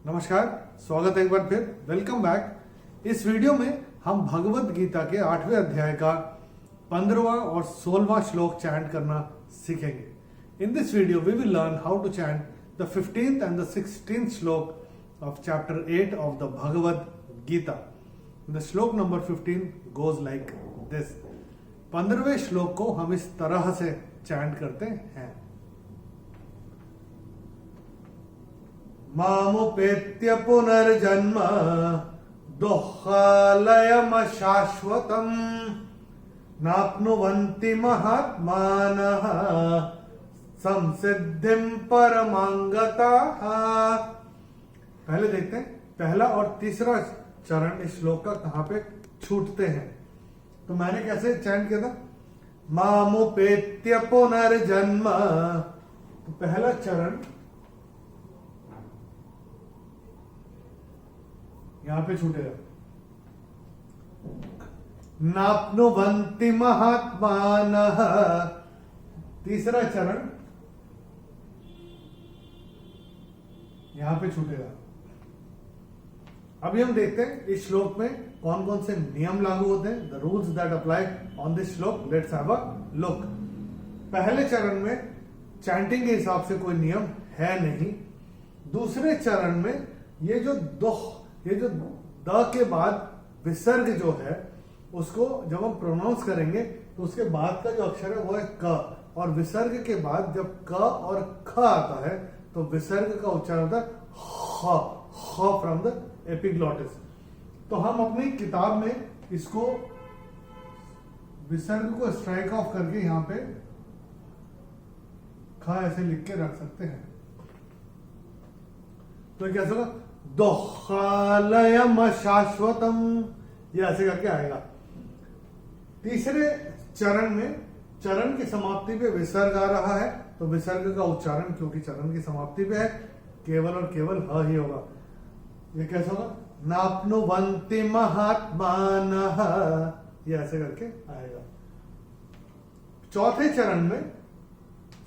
नमस्कार, स्वागत है एक बार फिर। Welcome back. इस वीडियो में हम भगवत गीता के 8वें अध्याय का 15वां और 16वां श्लोक चैंट करना सीखेंगे। In this video we will learn how to chant the 15th and the 16th shloka of chapter 8 of the Bhagavad Gita. The shloka number 15 goes like this. 15वें श्लोक को हम इस तरह से चैंट करते हैं। मामुपेत्य पुनर्जन्म दुःखालयम शाश्वतम् नाप्नुवन्ति महात्मानः संसिद्धिं परमांगताः। पहले देखते हैं पहला और तीसरा चरण इस श्लोक का कहां पे छूटते हैं। तो मैंने कैसे चैंट किया था? मामुपेत्य पुनर्जन्म। तो पहला चरण यहां पे छूटेगा। नाप्नुवन्ति महात्मानः। तीसरा चरण यहां पे छूटेगा। अभी हम देखते हैं इस श्लोक में कौन कौन से नियम लागू होते हैं। The rules that apply on this shloka. Let's have a look. पहले चरण में चैंटिंग के हिसाब से कोई नियम है नहीं। दूसरे चरण में ये जो द के बाद विसर्ग जो है उसको जब हम प्रोनाउंस करेंगे तो उसके बाद का जो अक्षर है वो है क, और विसर्ग के बाद जब क और ख आता है तो विसर्ग का उच्चारण होता है ख फ्रॉम द एपिग्लॉटिस। तो हम अपनी किताब में इसको विसर्ग को स्ट्राइक ऑफ करके यहां पे ख ऐसे लिख के रख सकते हैं। तो कैसे होगा? दुःखालयम शाश्वतम, ये ऐसे करके आएगा। तीसरे चरण में चरण की समाप्ति पे विसर्ग आ रहा है तो विसर्ग का उच्चारण क्योंकि चरण की समाप्ति पे है केवल और केवल ह ही होगा। ये कैसे होगा? नाप्नुवन्ति महात्मानः, ये ऐसे करके आएगा। चौथे चरण में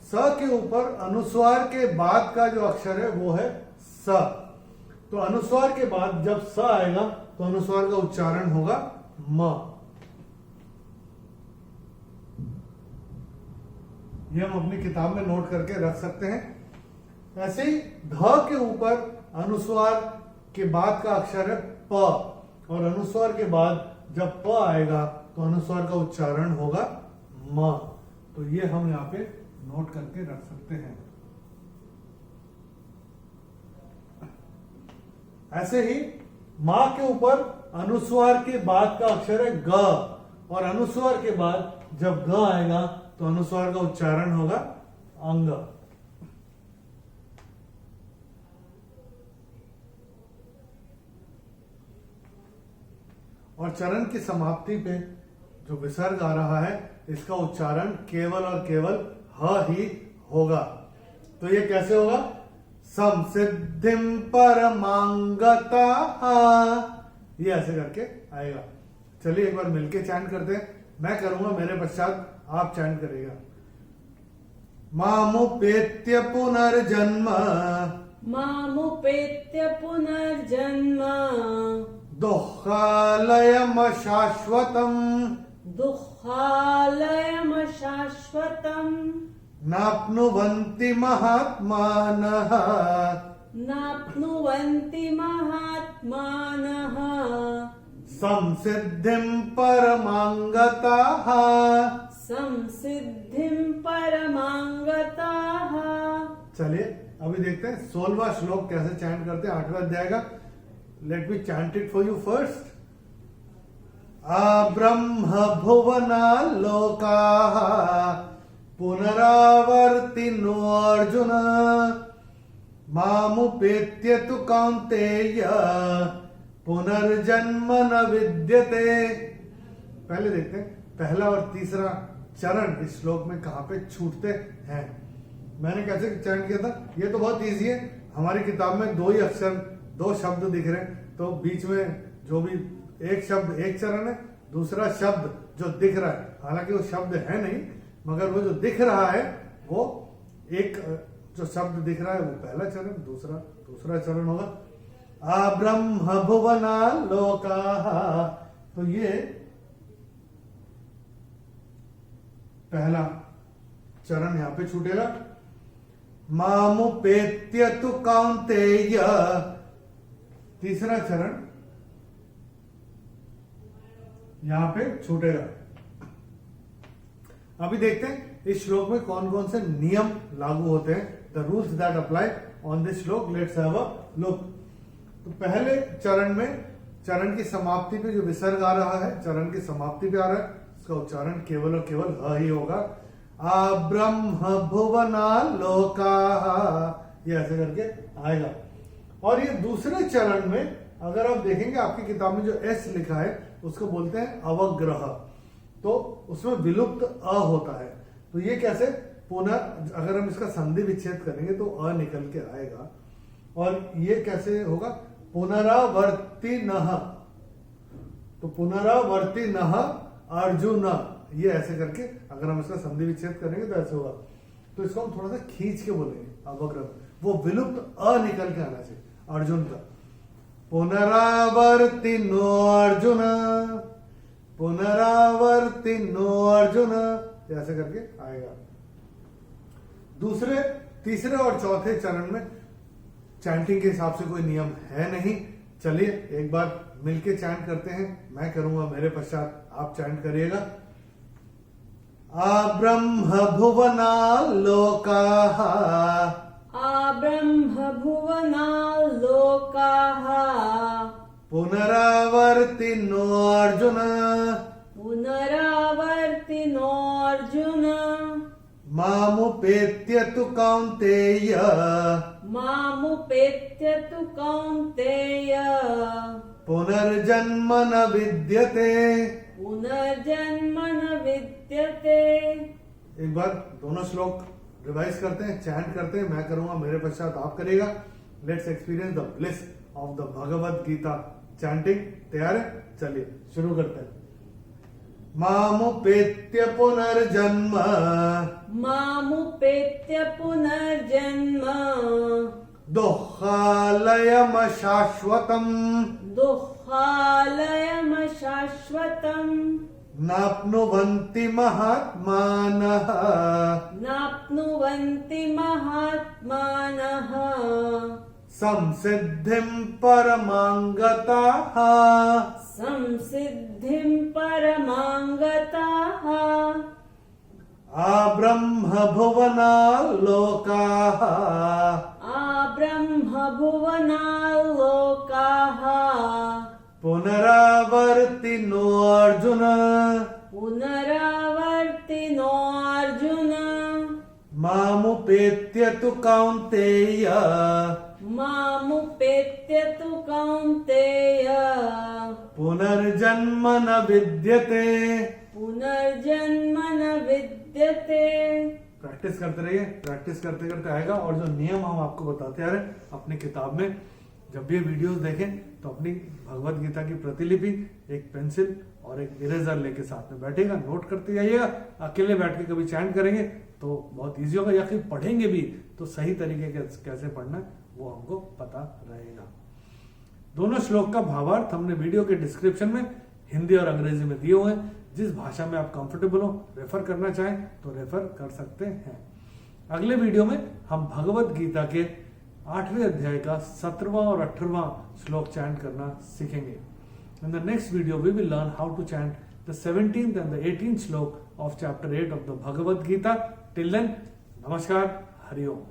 स के ऊपर अनुस्वार के बाद का जो अक्षर है वो है स। तो अनुस्वार के बाद जब स आएगा तो अनुस्वार का उच्चारण होगा म। ये हम अपनी किताब में नोट करके रख सकते हैं। ऐसे ही ध के ऊपर अनुस्वार के बाद का अक्षर है प, और अनुस्वार के बाद जब प आएगा तो अनुस्वार का उच्चारण होगा म। तो ये हम यहाँ पे नोट करके रख सकते हैं। ऐसे ही मां के ऊपर अनुस्वार के बाद का अक्षर है ग, और अनुस्वार के बाद जब ग आएगा तो अनुस्वार का उच्चारण होगा अंग। और चरण की समाप्ति पे जो विसर्ग आ रहा है इसका उच्चारण केवल और केवल ह ही होगा। तो ये कैसे होगा? संसिद्धिं परमांगता, ये ऐसे करके आएगा। चलिए एक बार मिलके चैंट करते हैं। मैं करूंगा, मेरे पश्चात आप चैंट करेगा। मामुपेत्य पुनर्जन्म मामुपेत्य पुनर्जन्म दुःखालयम शाश्वतम् दुःखालयम शाश्वतम् नाप्नुवन्ति महात्मानः नाप्नुवन्ति महात्मानः संसिद्धिं परमांगताः संसिद्धिं परमांगताः। चलिए अभी देखते हैं 16वां श्लोक कैसे चैंट करते हैं 8वें अध्याय का। Let me chant it for you first. ब्रह्म भुवना लोकाः पुनरावर्तिनो अर्जुन मामुपेत्य तु कौन्तेय पुनर्जन्म न विद्यते। पहले देखते हैं पहला और तीसरा चरण इस श्लोक में कहां पे छूटते हैं। मैंने कैसे चैंट किया था? ये तो बहुत इजी है। हमारी किताब में दो ही अक्षर, दो शब्द दिख रहे हैं, तो बीच में जो भी एक शब्द एक चरण है, दूसरा शब्द जो दिख रहा है, हालांकि वो शब्द है नहीं मगर वो जो दिख रहा है वो एक जो शब्द दिख रहा है वो पहला चरण, दूसरा चरण होगा। ब्रह्म भुवना लोकाः। तो ये पहला चरण यहां पे छूटेगा। मामुपेत्य तु कौन्तेय, तीसरा चरण यहां पे छूटेगा। अभी देखते हैं इस श्लोक में कौन कौन से नियम लागू होते हैं, the rules that apply on this shloka. Let's have a look. तो पहले चरण में चरण की समाप्ति पे जो विसर्ग आ रहा है, चरण की समाप्ति पे आ रहा है, उसका उच्चारण केवल और केवल ह ही होगा। ब्रह्म भुवना लोकाः, ये ऐसे करके आएगा। और ये दूसरे चरण में अगर आप देखेंगे आपकी किताब में जो एस लिखा है उसको बोलते हैं अवग्रह, तो उसमें विलुप्त अ होता है। तो ये कैसे पुनः, अगर हम इसका संधि विच्छेद करेंगे तो अ निकल के आएगा। और ये कैसे होगा, पुनरावर्ती नः, तो पुनरावर्ती नः अर्जुन, ये ऐसे करके अगर हम इसका संधि विच्छेद करेंगे तो ऐसे होगा। तो इसको हम थोड़ा सा खींच के बोलेंगे अवग्रह, वो विलुप्त अ निकल के आना चाहिए अर्जुन का। पुनरावर्ती नो अर्जुन, पुनरावर्ती नो अर्जुन, ऐसे करके आएगा। दूसरे, तीसरे और चौथे चरण में चैंटिंग के हिसाब से कोई नियम है नहीं। चलिए एक बार मिलके चैंट करते हैं, मैं करूंगा, मेरे पश्चात आप चैंट करिएगा। ब्रह्म भुवना लोकाः, ब्रह्म भुवना लोकाः, पुनरावर्ती नो अर्जुन, पुनरावर्ति नोऽर्जुन, मामुपेत्य तु कौन्तेय, मामुपेत्य तु कौन्तेय, पुनर्जन्म न विद्यते। पुनर्जन्म न विद्यते। एक बार दोनों श्लोक रिवाइज करते हैं, चैंट करते हैं, मैं करूंगा, मेरे पश्चात आप करिएगा। Let's experience the bliss of the Bhagavad Gita chanting. तैयार है? चलिए शुरू करते हैं। मामुपेत्य पुनर्जन्म, मामुपेत्य पुनर्जन्म, दुःखालयम शाश्वतम्, दुःखालयम शाश्वतम्, नाप्नुवन्ति महात्मानः, नाप्नुवन्ति महात्मानः, संसिद्धिं परमांगताः, संसिद्धिं परमांगताः, ब्रह्म भुवना लोकाः, ब्रह्म भुवना लोकाः, पुनरावर्ति नो अर्जुन, पुनरावर्ति नोऽर्जुन, मामुपेत्य तु कौन्तेय, मामुपेत्य तु कौन्तेय, पुनर्जन्म न विद्यते। पुनर्जन्म न विद्यते। प्रैक्टिस करते रहिए, प्रैक्टिस करते करते आएगा। और जो नियम हम आपको बताते आ रहे हैं अपनी किताब में, जब भी ये वीडियोस देखें तो अपनी भगवत गीता की प्रतिलिपि, एक पेंसिल और एक इरेजर लेके साथ में बैठेगा, नोट करते जाइएगा। अकेले बैठ के कभी चैंट करेंगे तो बहुत इजी होगा, या फिर पढ़ेंगे भी तो सही तरीके कैसे पढ़ना है वो हमको पता रहेगा। दोनों श्लोक का भावार्थ हमने वीडियो के डिस्क्रिप्शन में हिंदी और अंग्रेजी में दिए हुए हैं। जिस भाषा में आप कंफर्टेबल हो, रेफर करना चाहें तो रेफर कर सकते हैं। अगले वीडियो में हम भगवत गीता के 8वें अध्याय का 17वां और 18वां श्लोक चैंट करना सीखेंगे। In the next video, we will learn how to chant the 17th and the 18th slok of chapter 8 of the Bhagavad Gita. Till then, Namaskar, Hari Om.